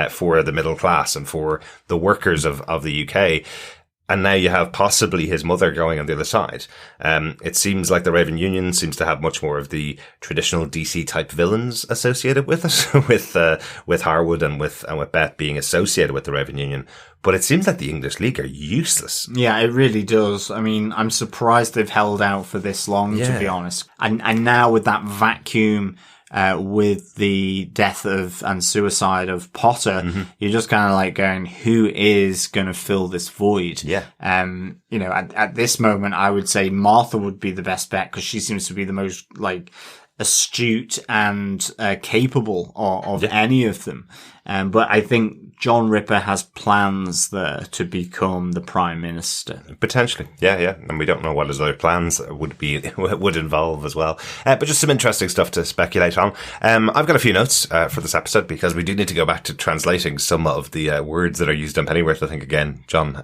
for the middle class and for the workers of the UK. And now you have possibly his mother going on the other side. It seems like the Raven Union seems to have much more of the traditional DC type villains associated with it, with Harwood and with Beth being associated with the Raven Union. But it seems like the English League are useless. Yeah, it really does. I mean, I'm surprised they've held out for this long, to be honest. And now with that vacuum, with the death of and suicide of Potter, you're just kind of like going, who is going to fill this void? Yeah. You know, at this moment, I would say Martha would be the best bet because she seems to be the most like astute and capable of any of them. But I think John Ripper has plans there to become the Prime Minister. Potentially. Yeah. And we don't know what his other plans would involve as well. But just some interesting stuff to speculate on. I've got a few notes for this episode because we do need to go back to translating some of the words that are used on Pennyworth, I think, again, John,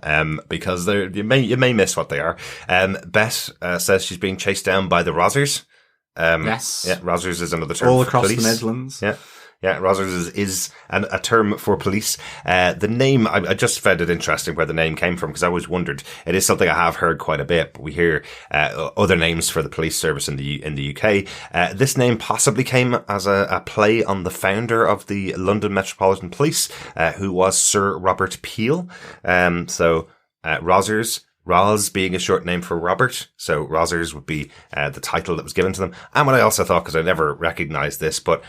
because you may miss what they are. Beth says she's being chased down by the Rozzers. Yes. Yeah, Rozzers is another term all for across police. the Midlands. Yeah. Yeah, Rozzers is a term for police. The name, I just found it interesting where the name came from, because I always wondered. It is something I have heard quite a bit, but we hear other names for the police service in the UK. This name possibly came as a play on the founder of the London Metropolitan Police, who was Sir Robert Peel. Rozzers, Roz being a short name for Robert, so Rozzers would be the title that was given to them. And what I also thought, because I never recognised this, but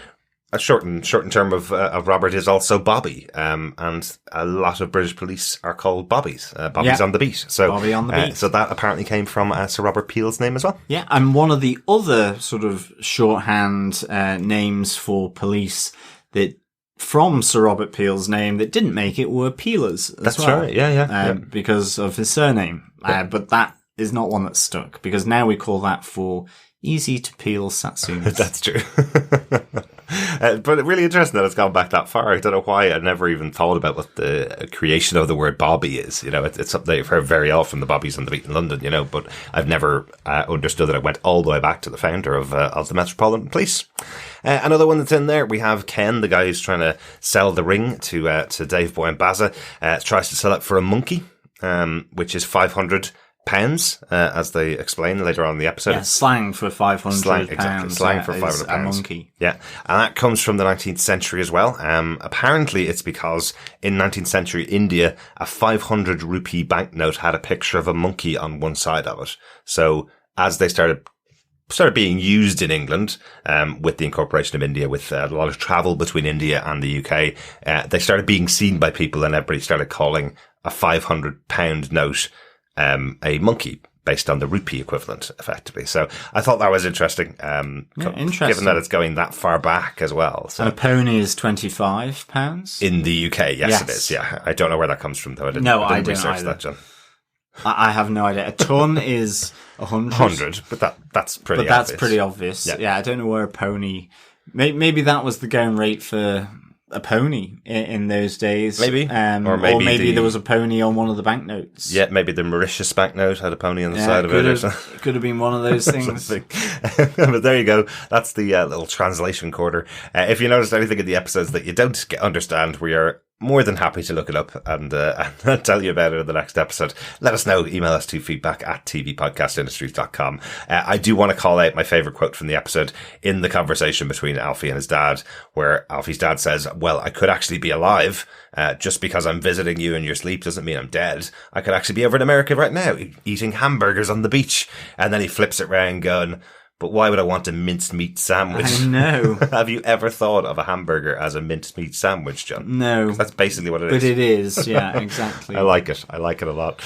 a shortened term of Robert is also Bobby, and a lot of British police are called Bobbies. Bobby's on the beat. So Bobby on the beat. So that apparently came from Sir Robert Peel's name as well. Yeah, and one of the other sort of shorthand names for police that from Sir Robert Peel's name that didn't make it were Peelers. That's well, right. Yeah. Because of his surname, but that is not one that stuck, because now we call that for easy to peel Satsumas. That's true. But really interesting that it's gone back that far. I don't know why. I never even thought about what the creation of the word Bobby is. You know, it's something I've heard very often, the Bobbies on the beat in London, you know, but I've never understood that it went all the way back to the founder of the Metropolitan Police. Another one that's in there, we have Ken, the guy who's trying to sell the ring to Dave Boy and Baza, tries to sell it for a monkey, which is £500. As they explain later on in the episode. Yeah, slang for £500. Exactly, slang for £500. A monkey. Yeah, and that comes from the 19th century as well. Apparently it's because in 19th century India, a 500 rupee banknote had a picture of a monkey on one side of it. So as they started being used in England, with the incorporation of India, with a lot of travel between India and the UK, they started being seen by people, and everybody started calling a £500 note a monkey, based on the rupee equivalent, effectively. So I thought that was interesting. Interesting. Given that it's going that far back as well. So. And a pony is £25? In the UK, yes, it is. Yeah, I don't know where that comes from, though. I didn't research either. that, John. I have no idea. A ton is 100. 100, but that's pretty obvious. That's pretty obvious. Yeah, I don't know where a pony... Maybe that was the going rate for a pony in those days. Maybe. Or maybe there was a pony on one of the banknotes. Yeah, maybe the Mauritius banknote had a pony on the side of it. It could have been one of those things. But there you go. That's the little translation quarter. If you noticed anything in the episodes that you don't understand, we are more than happy to look it up and tell you about it in the next episode. Let us know. Email us to feedback@tvpodcastindustries.com. I do want to call out my favourite quote from the episode in the conversation between Alfie and his dad, where Alfie's dad says, well, I could actually be alive. Just because I'm visiting you in your sleep doesn't mean I'm dead. I could actually be over in America right now, eating hamburgers on the beach. And then he flips it round going, but why would I want a minced meat sandwich? I know. Have you ever thought of a hamburger as a minced meat sandwich, John? No. That's basically what it is. But it is, yeah, exactly. I like it. I like it a lot.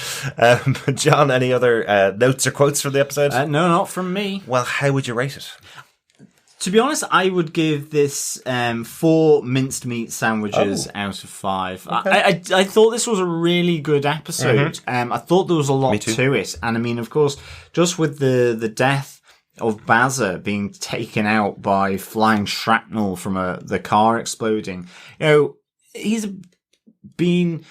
John, any other notes or quotes from the episode? No, not from me. Well, how would you rate it? To be honest, I would give this 4 minced meat sandwiches out of 5. Okay. I thought this was a really good episode. Mm-hmm. I thought there was a lot to it. And I mean, of course, just with the death of Baza being taken out by flying shrapnel from the car exploding. You know, he's been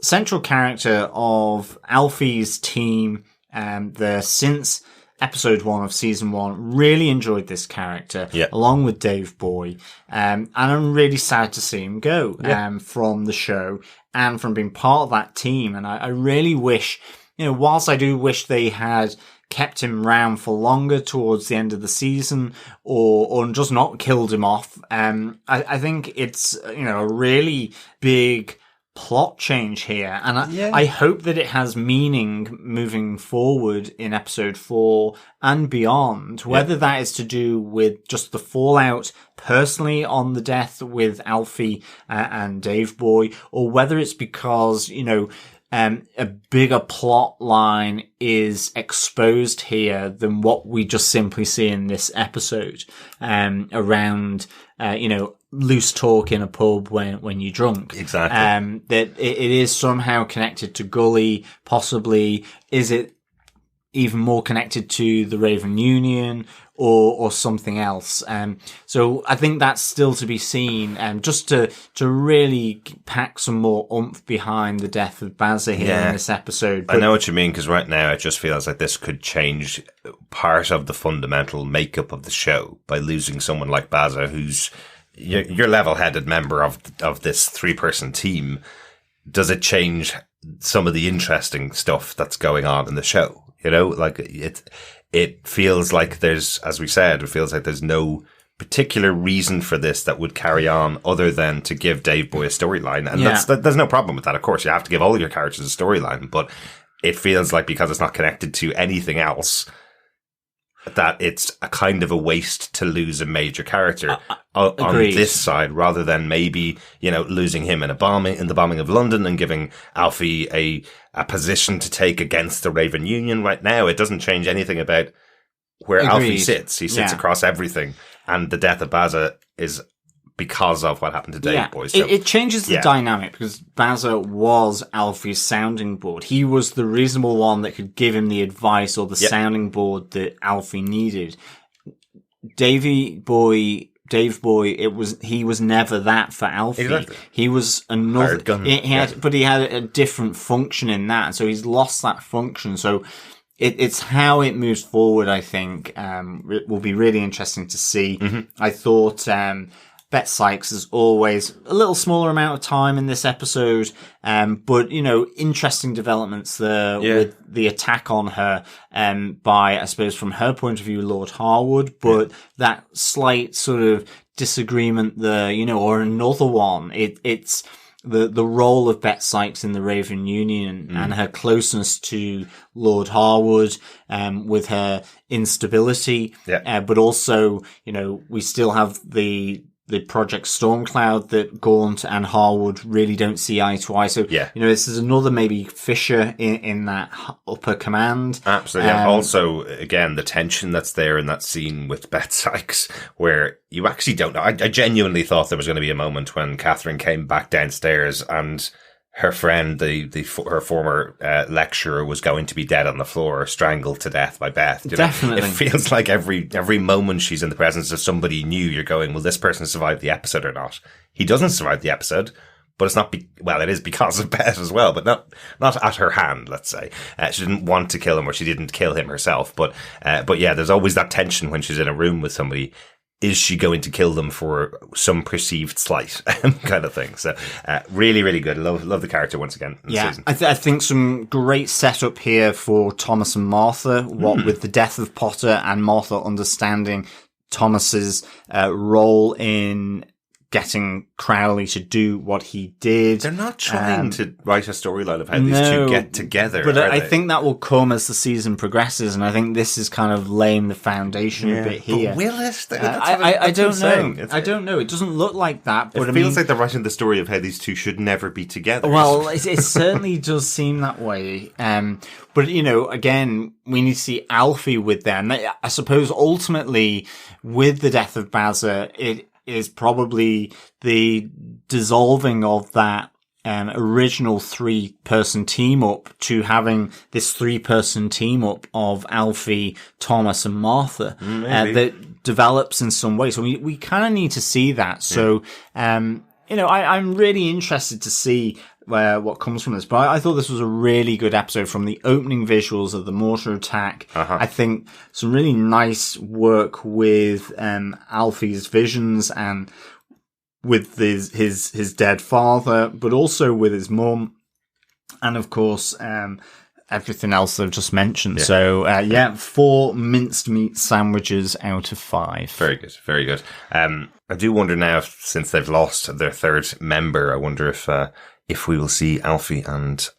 central character of Alfie's team since episode 1 of season 1. Really enjoyed this character, along with Dave Boy. And I'm really sad to see him go from the show and from being part of that team. And I really wish, you know, whilst I do wish they had kept him round for longer towards the end of the season, or just not killed him off. I think it's, you know, a really big plot change here, and I hope that it has meaning moving forward in episode 4 and beyond, whether that is to do with just the fallout personally on the death with Alfie and Dave Boy, or whether it's because, you know, a bigger plot line is exposed here than what we just simply see in this episode, around, you know, loose talk in a pub when you're drunk. Exactly. That it is somehow connected to Gully, possibly. Is it even more connected to the Raven Union or something else? So I think that's still to be seen, just to really pack some more oomph behind the death of Baza here in this episode. But I know what you mean, because right now it just feels like this could change part of the fundamental makeup of the show by losing someone like Baza, who's you're level-headed member of this 3-person team. Does it change some of the interesting stuff that's going on in the show? You know, like it feels like there's, as we said, it feels like there's no particular reason for this that would carry on other than to give Dave Boy a storyline. And there's no problem with that. Of course, you have to give all your characters a storyline, but it feels like because it's not connected to anything else, that it's a kind of a waste to lose a major character on this side, rather than maybe, you know, losing him in the bombing of London and giving Alfie a position to take against the Raven Union. Right now, it doesn't change anything about where Alfie sits. He sits across everything. And the death of Baza is because of what happened to Dave Boy. So, it changes the dynamic, because Baza was Alfie's sounding board. He was the reasonable one that could give him the advice or the sounding board that Alfie needed. Dave Boy, he was never that for Alfie. Exactly. He was another, but he had a different function in that. And so he's lost that function. So it's how it moves forward, I think, it will be really interesting to see. I thought, Bet Sykes is always a little smaller amount of time in this episode, but, you know, interesting developments there with the attack on her, by, I suppose, from her point of view, Lord Harwood, but that slight sort of disagreement there, you know, or another one, it's the role of Bet Sykes in the Raven Union and her closeness to Lord Harwood, with her instability, but also, you know, we still have the Project Stormcloud that Gaunt and Harwood really don't see eye to eye. So, you know, this is another maybe fissure in that upper command. Absolutely. And also, again, the tension that's there in that scene with Bet Sykes, where you actually don't know. I genuinely thought there was going to be a moment when Catherine came back downstairs and her friend, her former lecturer, was going to be dead on the floor, strangled to death by Beth. Definitely. It feels like every moment she's in the presence of somebody new, you're going, will this person survive the episode or not? He doesn't survive the episode, but it's not, it is because of Beth as well, but not at her hand, let's say. She didn't want to kill him, or she didn't kill him herself, but yeah, there's always that tension when she's in a room with somebody. Is she going to kill them for some perceived slight kind of thing? So, really, really good. Love the character once again. I think some great setup here for Thomas and Martha, what with the death of Potter and Martha understanding Thomas's role in getting Crowley to do what he did. They're not trying to write a storyline of how these two get together. But I think that will come as the season progresses, and I think this is kind of laying the foundation a bit here. But will it? I don't know. I don't know. It doesn't look like that. But it feels like they're writing the story of how these two should never be together. Well, it certainly does seem that way. But, you know, again, we need to see Alfie with them. I suppose ultimately, with the death of Baza, it is probably the dissolving of that original 3-person team up to having this 3-person team up of Alfie, Thomas and Martha that develops in some way. So we kind of need to see that. So, you know, I'm really interested to see what comes from this. But I thought this was a really good episode, from the opening visuals of the mortar attack. I think some really nice work with Alfie's visions and with his dead father, but also with his mum, and of course everything else that I've just mentioned. So 4 minced meat sandwiches out of 5. Very good, very good. I do wonder now, since they've lost their 3rd member, I wonder if we will see Alfie and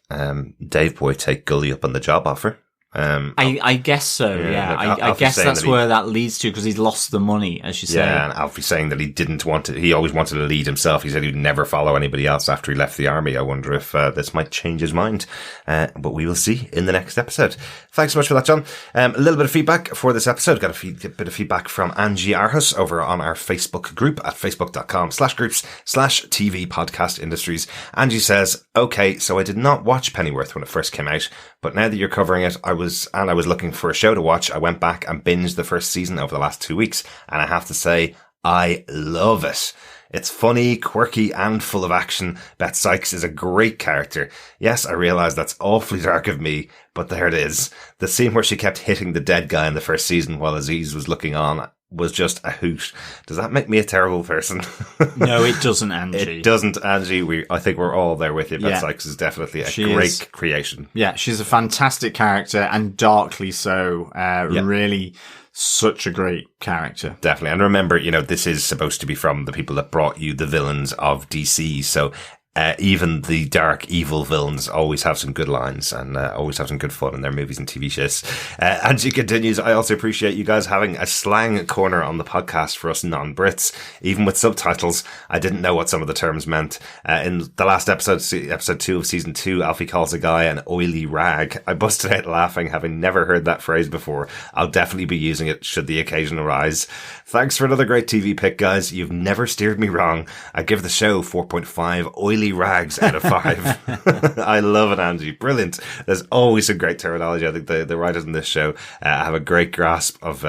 Dave Boy take Gully up on the job offer. I guess so, yeah. I guess that's where that leads to, because he's lost the money, as you say. Yeah, and Alfie's saying that he always wanted to lead himself. He said he'd never follow anybody else after he left the army. I wonder if this might change his mind. But we will see in the next episode. Thanks so much for that, John. A little bit of feedback for this episode. Got a bit of feedback from Angie Arhus over on our Facebook group at facebook.com/groups/TV Podcast Industries. Angie says, okay, so I did not watch Pennyworth when it first came out, but now that you're covering it, I was looking for a show to watch. I went back and binged the first season over the last 2 weeks, and I have to say, I love it. It's funny, quirky, and full of action. Bet Sykes is a great character. Yes, I realise that's awfully dark of me, but there it is. The scene where she kept hitting the dead guy in the first season while Aziz was looking on was just a hoot. Does that make me a terrible person? No, it doesn't, Angie. It doesn't, Angie. I think we're all there with you. Bette Sykes is definitely a great creation. Yeah, she's a fantastic character, and darkly so. Really such a great character. Definitely. And remember, this is supposed to be from the people that brought you the villains of DC. So even the dark, evil villains always have some good lines and always have some good fun in their movies and TV shows. And she continues, I also appreciate you guys having a slang corner on the podcast for us non-Brits. Even with subtitles, I didn't know what some of the terms meant. In the last episode 2 of season 2, Alfie calls a guy an oily rag. I busted out laughing, having never heard that phrase before. I'll definitely be using it should the occasion arise. Thanks for another great TV pick, guys. You've never steered me wrong. I give the show 4.5 oily rags out of 5. I love it, Angie. Brilliant. There's always some great terminology. I think the writers in this show have a great grasp of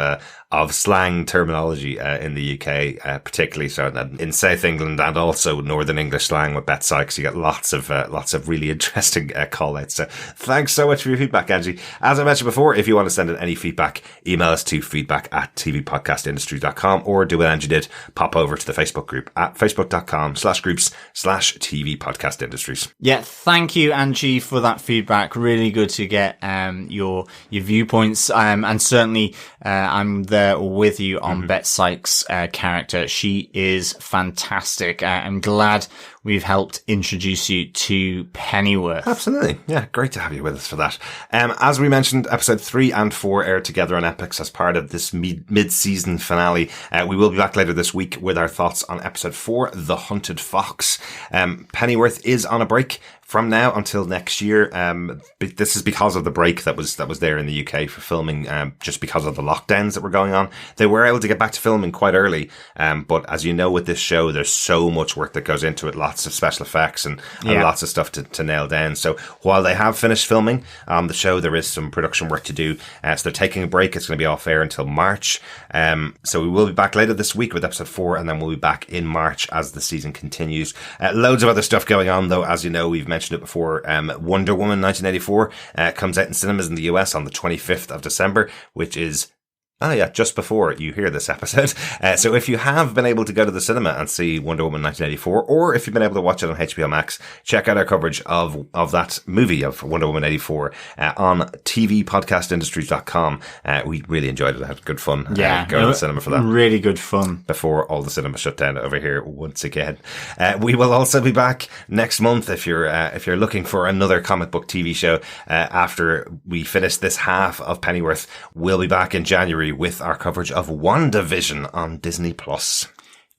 slang terminology in the UK, particularly so in South England and also Northern English slang with Bette Sykes. You get lots of really interesting call outs. So thanks so much for your feedback, Angie. As I mentioned before, if you want to send in any feedback, email us to feedback@tvpodcastindustries.com, or do what Angie did, pop over to the Facebook group at facebook.com/groups/TV Podcast Industries. Yeah, thank you, Angie, for that feedback. Really good to get your viewpoints, and certainly I'm there with you on Bette Sykes' character. She is fantastic. I'm glad we've helped introduce you to Pennyworth. Absolutely. Yeah, great to have you with us for that. As we mentioned, episode 3 and 4 aired together on Epix as part of this mid-season finale. We will be back later this week with our thoughts on episode 4, The Hunted Fox. Pennyworth is on a break from now until next year. This is because of the break that was there in the UK for filming, just because of the lockdowns that were going on. They were able to get back to filming quite early, but as you know, with this show, there's so much work that goes into it, lots of special effects and lots of stuff to nail down. So while they have finished filming on the show, there is some production work to do. So they're taking a break. It's going to be off air until March. So we will be back later this week with episode 4, and then we'll be back in March as the season continues. Loads of other stuff going on, though. As you know, we've mentioned it before. Wonder Woman 1984 comes out in cinemas in the US on the 25th of December, which is just before you hear this episode. So if you have been able to go to the cinema and see Wonder Woman 1984, or if you've been able to watch it on HBO Max, check out our coverage of that movie of Wonder Woman 84 on tvpodcastindustries.com. We really enjoyed it. I had good fun going to the cinema for that. Really good fun. Before all the cinema shut down over here once again. We will also be back next month if you're looking for another comic book TV show. After we finish this half of Pennyworth, we'll be back in January with our coverage of WandaVision on Disney+.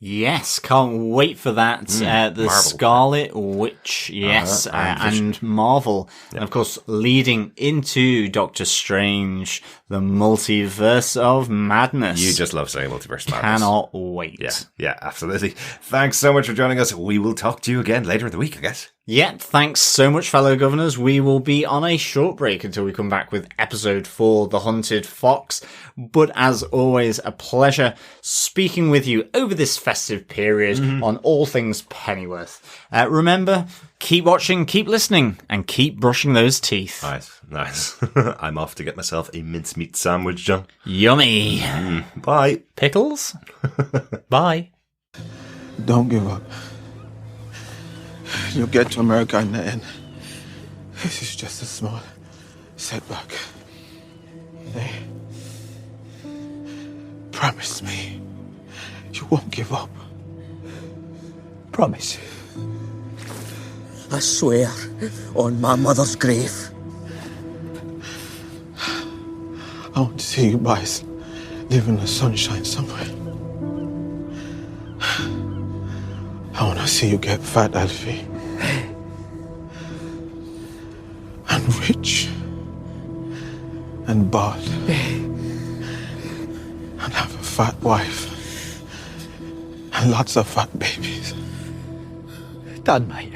Yes, can't wait for that. The Marvel. Scarlet Witch, yes, and Marvel. Yeah. And of course, leading into Doctor Strange, the Multiverse of Madness. You just love saying Multiverse of Madness. Cannot wait. Yeah, absolutely. Thanks so much for joining us. We will talk to you again later in the week, I guess. Yeah, thanks so much, fellow governors. We will be on a short break until we come back with episode 4, The Hunted Fox. But as always, a pleasure speaking with you over this festive period on all things Pennyworth. Remember, keep watching, keep listening, and keep brushing those teeth. Nice. I'm off to get myself a mincemeat sandwich, John. Yummy. Bye. Pickles? Bye. Don't give up. You'll get to America in the end. This is just a small setback. Hey, promise me you won't give up. Promise. I swear on my mother's grave. I want to see you boys live in the sunshine somewhere. I want to see you get fat, Alfie. And rich. And bald. And have a fat wife. And lots of fat babies. Done, mate.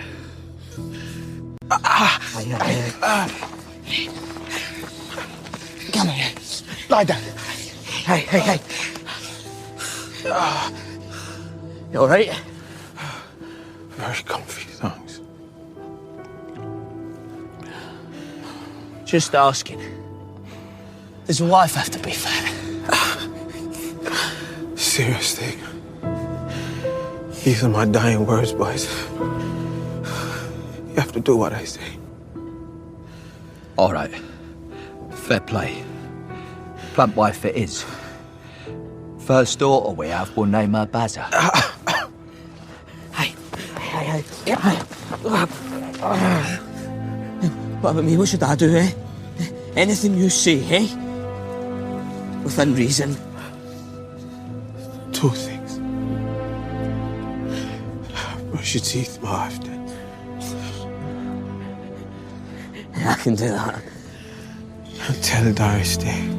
Come here. Lie down. Hey. You all right? Very comfy, thanks. Just asking. Does a wife have to be fat? serious thing. These are my dying words, boys. You have to do what I say. All right. Fair play. Plump wife it is. First daughter we have, we'll name her Bazza. Hey. What about me? What should I do, eh? Anything you say, eh? Within reason. 2 things. Brush your teeth more often. I can do that. And tell Doris stay.